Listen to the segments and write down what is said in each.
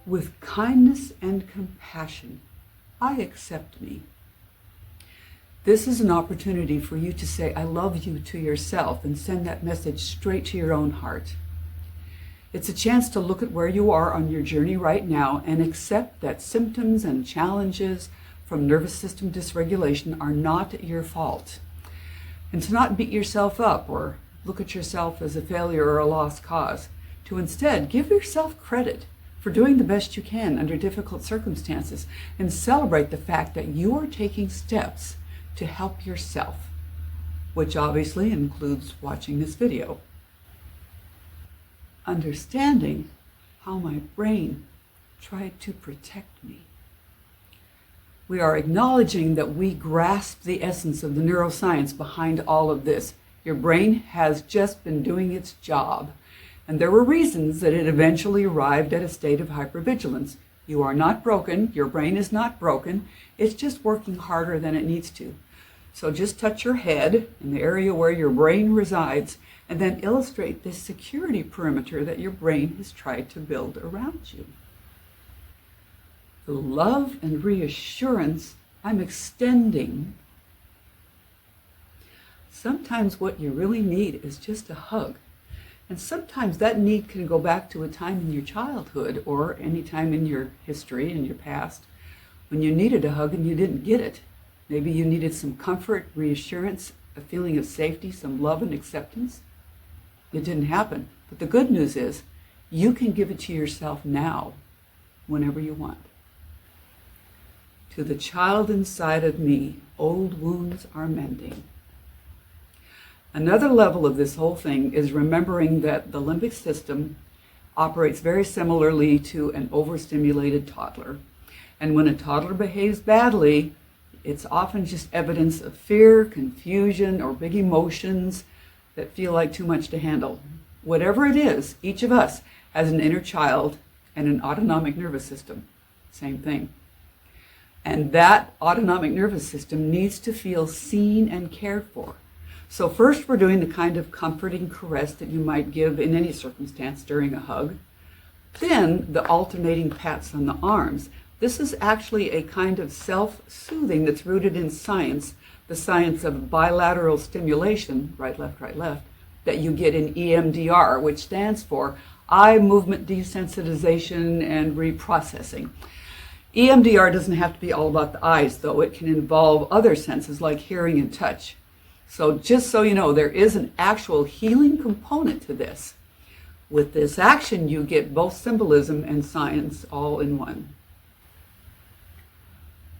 With kindness and compassion, I accept me. This is an opportunity for you to say, I love you to yourself and send that message straight to your own heart. It's a chance to look at where you are on your journey right now and accept that symptoms and challenges from nervous system dysregulation are not your fault. And to not beat yourself up or look at yourself as a failure or a lost cause. To instead give yourself credit for doing the best you can under difficult circumstances and celebrate the fact that you are taking steps to help yourself, which obviously includes watching this video. Understanding how my brain tried to protect me. We are acknowledging that we grasp the essence of the neuroscience behind all of this. Your brain has just been doing its job, and there were reasons that it eventually arrived at a state of hypervigilance. You are not broken. Your brain is not broken. It's just working harder than it needs to. So just touch your head in the area where your brain resides, and then illustrate this security perimeter that your brain has tried to build around you. The love and reassurance I'm extending. Sometimes what you really need is just a hug. And sometimes that need can go back to a time in your childhood or any time in your history, in your past, when you needed a hug and you didn't get it. Maybe you needed some comfort, reassurance, a feeling of safety, some love and acceptance. It didn't happen. But the good news is you can give it to yourself now, whenever you want. To the child inside of me, old wounds are mending. Another level of this whole thing is remembering that the limbic system operates very similarly to an overstimulated toddler. And when a toddler behaves badly, it's often just evidence of fear, confusion, or big emotions that feel like too much to handle. Whatever it is, each of us has an inner child and an autonomic nervous system. Same thing. And that autonomic nervous system needs to feel seen and cared for. So first we're doing the kind of comforting caress that you might give in any circumstance during a hug. Then the alternating pats on the arms. This is actually a kind of self-soothing that's rooted in science, the science of bilateral stimulation, right, left, that you get in EMDR, which stands for eye movement desensitization and reprocessing. EMDR doesn't have to be all about the eyes, though. It can involve other senses like hearing and touch. So just so you know, there is an actual healing component to this. With this action, you get both symbolism and science all in one.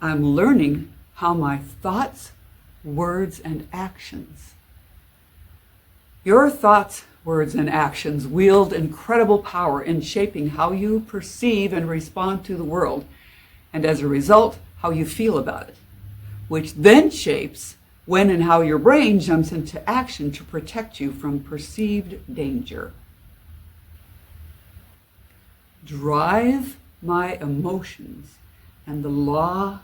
I'm learning how my thoughts, words, and actions. Your thoughts, words, and actions wield incredible power in shaping how you perceive and respond to the world, and as a result, how you feel about it, which then shapes when and how your brain jumps into action to protect you from perceived danger. Drive my emotions and the law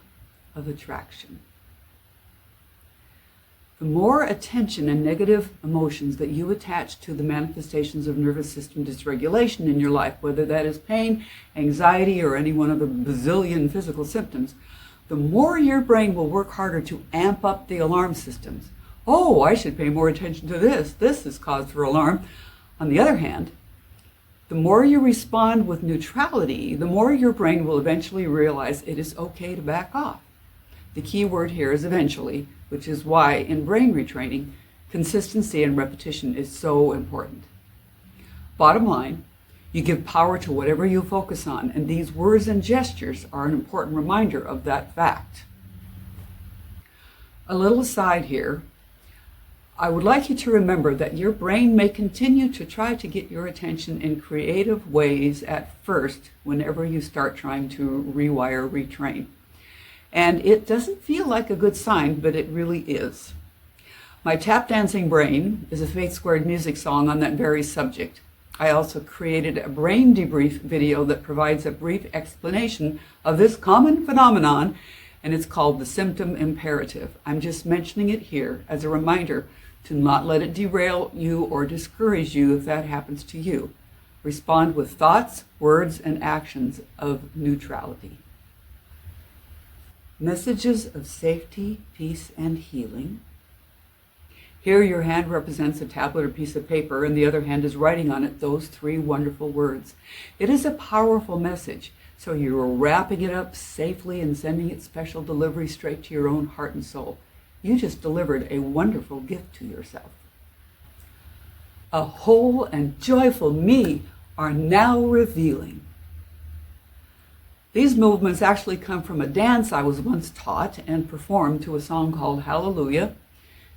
of attraction. The more attention and negative emotions that you attach to the manifestations of nervous system dysregulation in your life, whether that is pain, anxiety, or any one of the bazillion physical symptoms, the more your brain will work harder to amp up the alarm systems. Oh, I should pay more attention to this. This is cause for alarm. On the other hand, the more you respond with neutrality, the more your brain will eventually realize it is okay to back off. The key word here is eventually, which is why in brain retraining, consistency and repetition is so important. Bottom line, you give power to whatever you focus on, and these words and gestures are an important reminder of that fact. A little aside here, I would like you to remember that your brain may continue to try to get your attention in creative ways at first whenever you start trying to rewire, retrain. And it doesn't feel like a good sign, but it really is. My Tap Dancing Brain is a Faith Squared music song on that very subject. I also created a brain debrief video that provides a brief explanation of this common phenomenon, and it's called the symptom imperative. I'm just mentioning it here as a reminder to not let it derail you or discourage you if that happens to you. Respond with thoughts, words, and actions of neutrality. Messages of safety, peace, and healing. Here your hand represents a tablet or piece of paper, and the other hand is writing on it those 3 wonderful words. It is a powerful message, so you're wrapping it up safely and sending it special delivery straight to your own heart and soul. You just delivered a wonderful gift to yourself. A whole and joyful me are now revealing. These movements actually come from a dance I was once taught and performed to a song called Hallelujah.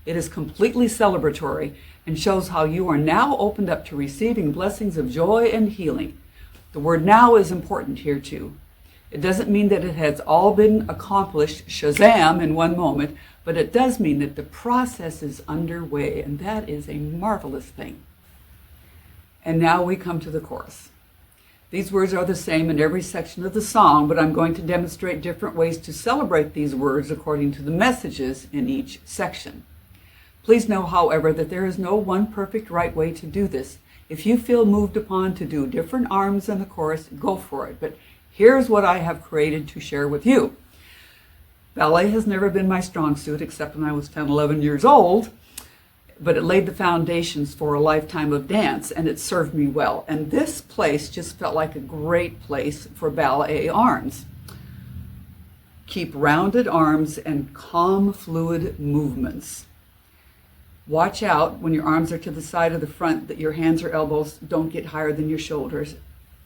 It is completely celebratory and shows how you are now opened up to receiving blessings of joy and healing. The word now is important here too. It doesn't mean that it has all been accomplished, shazam, in one moment, but it does mean that the process is underway, and that is a marvelous thing. And now we come to the chorus. These words are the same in every section of the song, but I'm going to demonstrate different ways to celebrate these words according to the messages in each section. Please know, however, that there is no one perfect right way to do this. If you feel moved upon to do different arms in the chorus, go for it. But here's what I have created to share with you. Ballet has never been my strong suit, except when I was 10, 11 years old, but it laid the foundations for a lifetime of dance, and it served me well. And this place just felt like a great place for ballet arms. Keep rounded arms and calm, fluid movements. Watch out when your arms are to the side of the front that your hands or elbows don't get higher than your shoulders.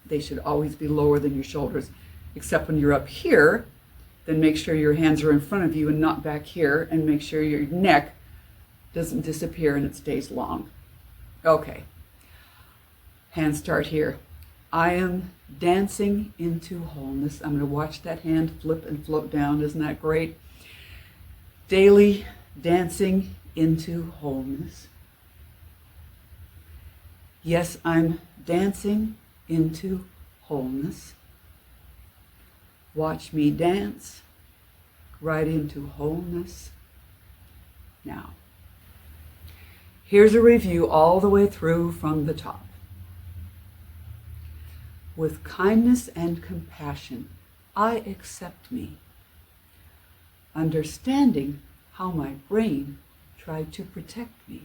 They should always be lower than your shoulders, except when you're up here. Then make sure your hands are in front of you and not back here, and make sure your neck doesn't disappear and it stays long. Okay, hands start here. I am dancing into wholeness. I'm going to watch that hand flip and float down. Isn't that great? Daily dancing into wholeness. Yes, I'm dancing into wholeness. Watch me dance right into wholeness now. Here's a review all the way through from the top. With kindness and compassion, I accept me, understanding how my brain tried to protect me.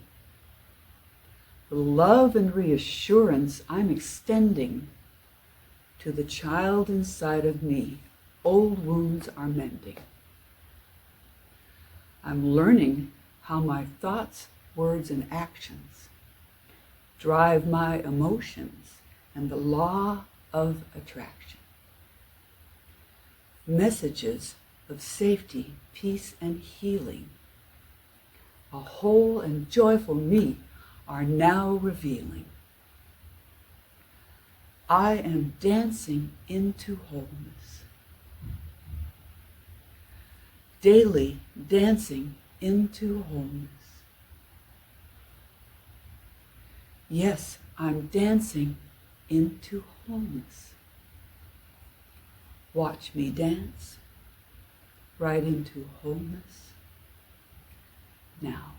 The love and reassurance I'm extending to the child inside of me, old wounds are mending. I'm learning how my thoughts, words, and actions drive my emotions and the law of attraction. Messages of safety, peace, and healing. A whole and joyful me are now revealing. I am dancing into wholeness. Daily dancing into wholeness. Yes, I'm dancing into wholeness. Watch me dance right into wholeness now.